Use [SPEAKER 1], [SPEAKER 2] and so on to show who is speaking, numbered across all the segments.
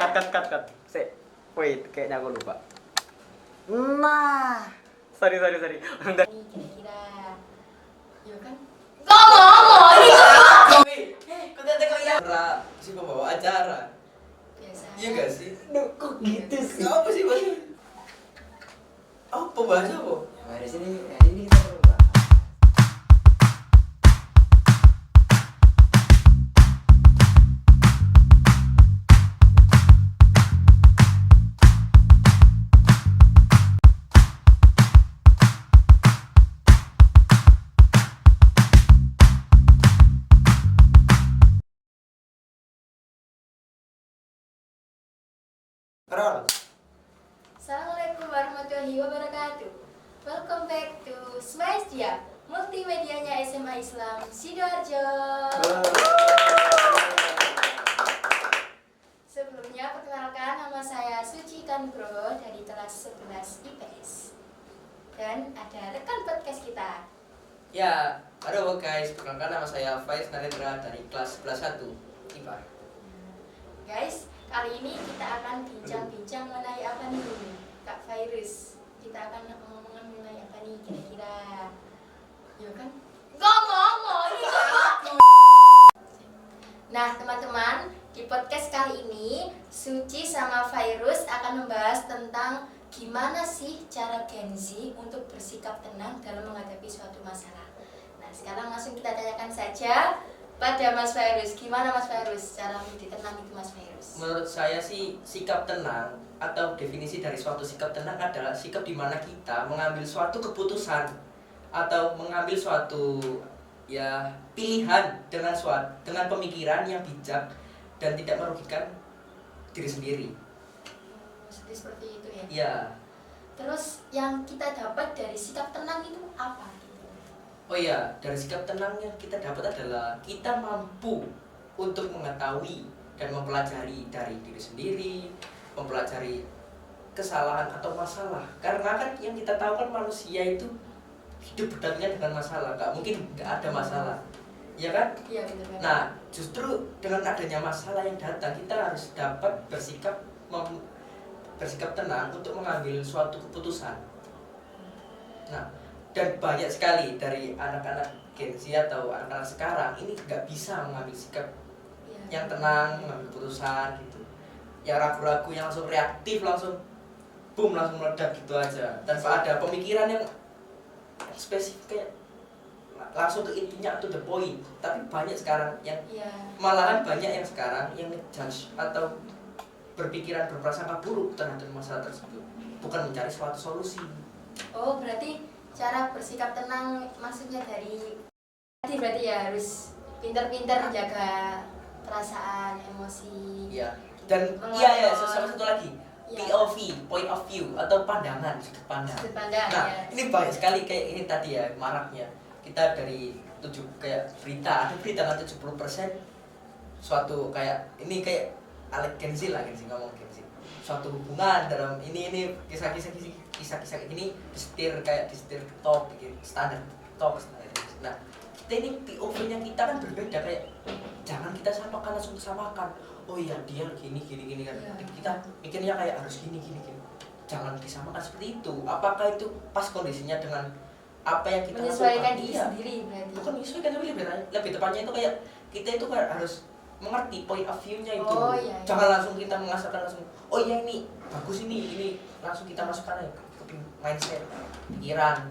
[SPEAKER 1] Cut. Wait, kayaknya aku lupa. Nah, sorry. Udah.
[SPEAKER 2] Ini kira-kira, ya kan? Ngomong ini.
[SPEAKER 3] Kita tengok ya. Si pembawa acara.
[SPEAKER 2] Biasa.
[SPEAKER 3] Iya gak sih?
[SPEAKER 1] Duh, kok gitu sih?
[SPEAKER 3] Apa sih Mas? Apa bahasa apa?
[SPEAKER 1] Hari ini kita berubah.
[SPEAKER 3] Roll.
[SPEAKER 2] Assalamualaikum warahmatullahi wabarakatuh. Welcome back to Smiles Dia, multimedianya SMA Islam Sidoarjo. Sebelumnya perkenalkan, nama saya Suci Kanbro dari kelas 11 IPS. Dan ada rekan podcast kita.
[SPEAKER 3] Ya, halo guys, perkenalkan nama saya Faiz Narendra dari kelas 11 1 IPA.
[SPEAKER 2] Guys, kali ini kita akan bincang-bincang mengenai apa nih, Kak Virus? Kita akan ngomongin mengenai apa nih kira-kira? Ya kan? Ngomong ini. Nah, teman-teman, di podcast kali ini Suci sama Virus akan membahas tentang gimana sih cara Gen Z untuk bersikap tenang dalam menghadapi suatu masalah. Nah, sekarang langsung kita tanyakan saja pada Mas Virus. Gimana Mas Virus cara menjadi tenang itu Mas Virus?
[SPEAKER 3] Menurut saya sih sikap tenang atau definisi dari suatu sikap tenang adalah sikap di mana kita mengambil suatu keputusan atau mengambil suatu ya pilihan dengan pemikiran yang bijak dan tidak merugikan diri sendiri.
[SPEAKER 2] Seperti itu ya.
[SPEAKER 3] Ya.
[SPEAKER 2] Terus yang kita dapat dari sikap tenang itu apa?
[SPEAKER 3] Oh iya, dari sikap tenang yang kita dapat adalah kita mampu untuk mengetahui dan mempelajari dari diri sendiri, mempelajari kesalahan atau masalah. Karena kan yang kita tahu kan manusia itu hidup berdampingan dengan masalah, nggak mungkin nggak ada masalah, ya kan?
[SPEAKER 2] Iya benar.
[SPEAKER 3] Nah, justru dengan adanya masalah yang datang, kita harus dapat bersikap tenang untuk mengambil suatu keputusan. Nah, dan banyak sekali dari anak-anak Gen Z atau anak-anak sekarang ini nggak bisa mengambil sikap yang tenang, mengambil keputusan gitu. Yang ragu-ragu, yang langsung reaktif, langsung boom, langsung meledak gitu aja. Tanpa ada pemikiran yang spesifik kayak langsung ke intinya, to the point. Tapi banyak sekarang yang malahan banyak yang sekarang yang ngejudge atau berpikiran berprasangka buruk terhadap masalah tersebut, bukan mencari suatu solusi.
[SPEAKER 2] Oh, berarti cara bersikap tenang maksudnya berarti ya harus pintar-pintar menjaga perasaan, emosi.
[SPEAKER 3] Iya. Dan iya sama satu lagi, POV, point of view atau pandangan, sudut pandang. Nah, ini banyak sekali kayak ini tadi ya maraknya. Kita dari kayak berita, ada berita kan 70% suatu kayak ini kayak Gen Z ngomong Gen Z. Suatu hubungan dalam ini kisah-kisah ini disetir TikTok, standar TikTok. Nah, kita ini POV-nya kita kan berbeda, kayak jangan kita langsung samakan. Oh iya, dia gini kan. Kita mikirnya kayak harus gini. Jangan disamakan seperti itu. Apakah itu pas kondisinya dengan apa yang kita
[SPEAKER 2] menyesuaikan diri
[SPEAKER 3] iya.
[SPEAKER 2] sendiri berarti.
[SPEAKER 3] Bukan menyesuaikan, tapi lebih tepatnya itu kayak kita itu harus mengerti point of view-nya itu.
[SPEAKER 2] Oh, iya.
[SPEAKER 3] Jangan langsung kita mengasahkan langsung. Oh iya ini bagus ini langsung kita masukkan aja ke mindset, pikiran.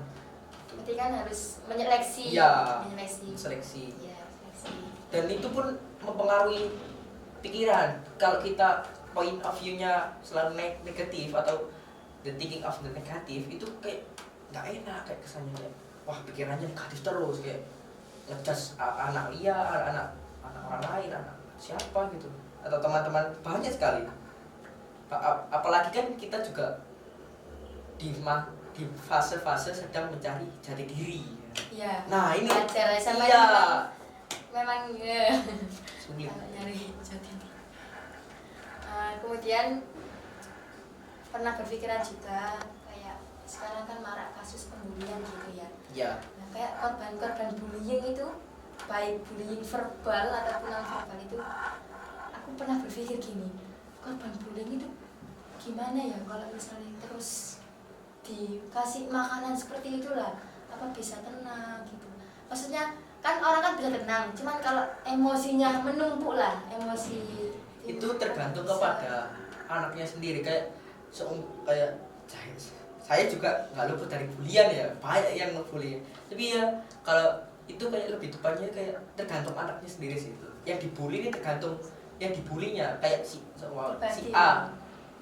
[SPEAKER 2] Berarti kan harus menyeleksi.
[SPEAKER 3] Iya.
[SPEAKER 2] Seleksi.
[SPEAKER 3] Dan itu pun mempengaruhi pikiran. Kalau kita point of view-nya selalu negatif atau the thinking of the negative, itu kayak nggak enak, kayak kesannya kayak wah pikirannya negatif terus, kayak ngejudge anak orang lain, anak siapa gitu, atau teman-teman, banyak sekali. Apalagi kan kita juga di fase-fase sedang mencari jati diri.
[SPEAKER 2] Iya.
[SPEAKER 3] Nah ini
[SPEAKER 2] wajar sama
[SPEAKER 3] iya.
[SPEAKER 2] Memang
[SPEAKER 3] Sulit.
[SPEAKER 2] nyari jati diri. Kemudian pernah berpikiran juga kayak sekarang kan marak kasus pembulian gitu ya.
[SPEAKER 3] Iya.
[SPEAKER 2] Nah, kayak korban bullying itu, baik bullying verbal ataupun non verbal itu, aku pernah berpikir gini, korban bullying itu gimana ya kalau misalnya terus dikasih makanan seperti itulah, apa bisa tenang gitu? Maksudnya kan orang kan bisa tenang, cuman kalau emosinya menumpuk lah, emosi
[SPEAKER 3] itu tergantung kepada anaknya sendiri. Kayak kayak saya juga nggak luput dari bulian ya, banyak yang ngebully. Tapi ya kalau itu kayak lebih tepatnya kayak tergantung anaknya sendiri sih. Yang dibully ini tergantung yang dibulinya. Kayak si A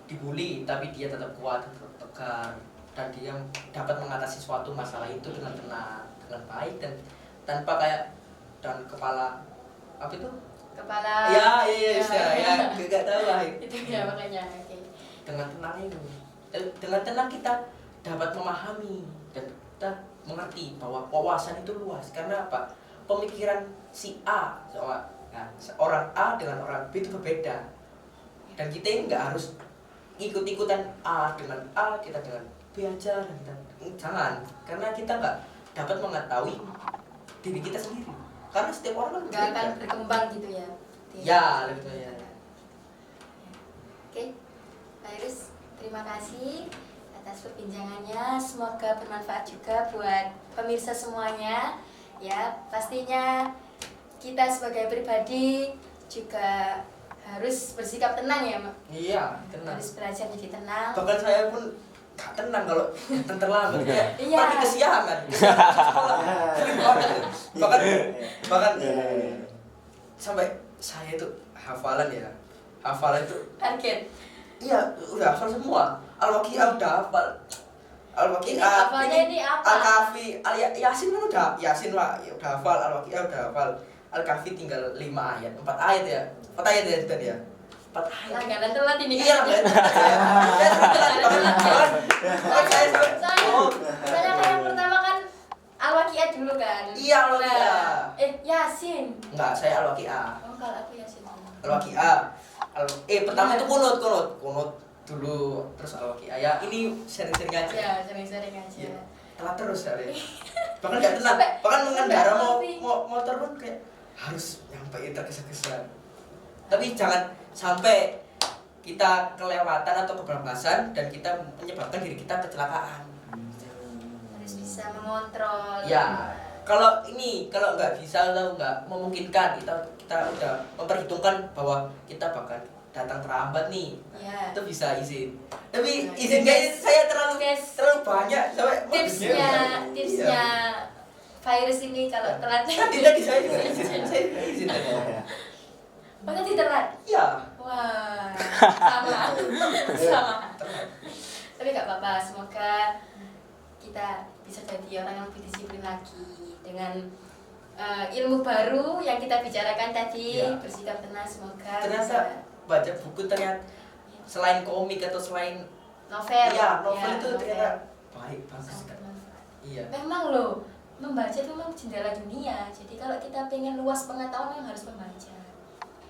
[SPEAKER 3] dibully tapi dia tetap kuat, tetap tegar, dan dia dapat mengatasi suatu masalah itu dengan tenang, dengan baik, dan tanpa kayak dan kepala apa itu
[SPEAKER 2] kepala
[SPEAKER 3] ya nggak tahu lah
[SPEAKER 2] itu ya makanya. Oke.
[SPEAKER 3] Dengan tenang itu, dengan tenang kita dapat memahami dan kita mengerti bahwa wawasan itu luas. Karena apa, pemikiran si A seorang A dengan orang B itu berbeda, dan kita ini nggak harus ikut-ikutan A dengan A, kita dengan B aja, dan kita jangan, karena kita nggak dapat mengetahui diri kita sendiri, karena setiap orang kan
[SPEAKER 2] Nggak akan berkembang gitu ya.
[SPEAKER 3] ya lebih ya.
[SPEAKER 2] Oke, Pak Iris, terima kasih atas perbincangannya. Semoga bermanfaat juga buat pemirsa semuanya. Ya, pastinya kita sebagai pribadi juga harus bersikap tenang ya, Mak.
[SPEAKER 3] Iya, tenang.
[SPEAKER 2] Harus belajar jadi tenang.
[SPEAKER 3] Bahkan saya pun gak tenang kalau datang terlambat ya.
[SPEAKER 2] Iya.
[SPEAKER 3] Pergi kesiangan. bahkan sampai saya itu hafalan itu
[SPEAKER 2] Target.
[SPEAKER 3] iya udah hafal semua. Al-Waqiah udah hafal.
[SPEAKER 2] Ini hafalnya ini apa?
[SPEAKER 3] Al-Kahfi, Yasin kan udah, Yasin lah ya udah hafal, Al-Waqiah udah hafal. Al-Kahfi tinggal 5 ayat, 4 ayat ya. 4 ayat ya tadi ya. 4 ayat.
[SPEAKER 2] Langganan telat ini.
[SPEAKER 3] Iya,
[SPEAKER 2] Saya yang pertama kan Al-Waqiah dulu kan.
[SPEAKER 3] Iya, Al-Waqiah.
[SPEAKER 2] Yasin.
[SPEAKER 3] Enggak, saya Al-Waqiah.
[SPEAKER 2] Oh, kalau aku Yasin.
[SPEAKER 3] Al-Waqiah. Pertama itu kunut dulu, terus Al-Waqiah. Ya, ini sering-sering aja.
[SPEAKER 2] Ya, sering-sering aja.
[SPEAKER 3] Iya. Telat terus ya. Bahkan enggak tenang. Bahkan mengendara motor pun kayak harus nyampe tergesa-gesa. Tapi jangan sampai kita kelewatan atau kebablasan dan kita menyebabkan diri kita kecelakaan.
[SPEAKER 2] Harus bisa mengontrol.
[SPEAKER 3] Ya, kalau nggak bisa atau nggak memungkinkan, kita udah memperhitungkan bahwa kita bakal datang terlambat nih.
[SPEAKER 2] Ya.
[SPEAKER 3] Itu bisa izin. Tapi
[SPEAKER 2] Nah,
[SPEAKER 3] izin
[SPEAKER 2] itu
[SPEAKER 3] guys, saya terlalu
[SPEAKER 2] guys.
[SPEAKER 3] banyak sampai
[SPEAKER 2] Tipsnya virus ini kalau telat.
[SPEAKER 3] Tadi saya juga izin. Saya izin tadi.
[SPEAKER 2] Oh, tadi telat.
[SPEAKER 3] Iya.
[SPEAKER 2] Wah, sama. Tapi gak apa-apa, semoga kita bisa jadi orang yang lebih disiplin lagi dengan ilmu baru yang kita bicarakan tadi.
[SPEAKER 3] Ya.
[SPEAKER 2] Bersikap tenang, semoga
[SPEAKER 3] Ternyata baca buku ternyata selain komik atau selain
[SPEAKER 2] novel.
[SPEAKER 3] Iya, novel
[SPEAKER 2] Ya,
[SPEAKER 3] itu
[SPEAKER 2] novel.
[SPEAKER 3] ternyata baik, bagus
[SPEAKER 2] Sangat
[SPEAKER 3] kan.
[SPEAKER 2] bermanfaat.
[SPEAKER 3] Iya.
[SPEAKER 2] Memang loh, membaca itu memang jendela dunia. Jadi kalau kita pengen luas pengetahuan memang harus membaca.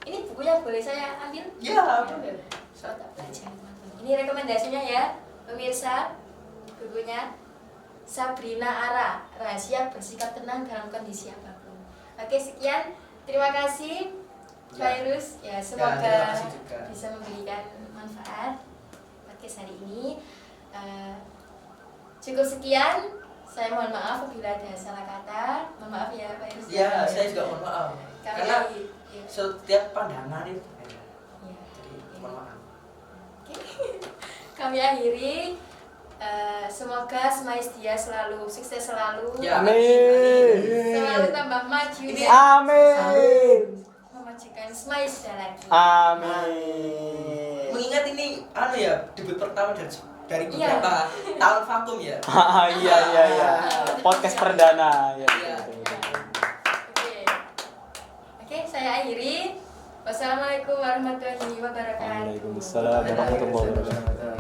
[SPEAKER 2] Ini bukunya boleh saya ambil?
[SPEAKER 3] Iya, boleh.
[SPEAKER 2] Saya tak belajar, teman-teman. Ini rekomendasinya ya, pemirsa. Bukunya Sabrina Ara, Rahasia Bersikap Tenang Dalam Kondisi Apapun. Oke, sekian. Terima kasih, Virus. Ya, semoga
[SPEAKER 3] terima kasih juga.
[SPEAKER 2] bisa memberikan manfaat podcast hari ini. Cukup sekian. Saya mohon maaf apabila ada salah kata. Mohon maaf ya, Virus.
[SPEAKER 3] Iya, saya juga mohon maaf. Karena
[SPEAKER 2] ya.
[SPEAKER 3] setiap pandangan itu beda.
[SPEAKER 2] Ya.
[SPEAKER 3] Jadi mohon maaf.
[SPEAKER 2] Oke. Kami akhiri. Semoga Smais dia selalu sukses selalu.
[SPEAKER 3] Ya.
[SPEAKER 4] Amin.
[SPEAKER 2] Selalu tambah maju.
[SPEAKER 3] Ini
[SPEAKER 4] Amin.
[SPEAKER 2] Memajukan Smais lagi.
[SPEAKER 4] Amin.
[SPEAKER 3] Mengingat ini debut pertama dari
[SPEAKER 2] Iya.
[SPEAKER 3] beberapa tahun vakum ya.
[SPEAKER 4] Iya. Podcast perdana ya.
[SPEAKER 3] Iya.
[SPEAKER 2] Oke, saya akhiri. Wassalamualaikum warahmatullahi wabarakatuh.
[SPEAKER 4] Waalaikumsalam warahmatullahi wabarakatuh.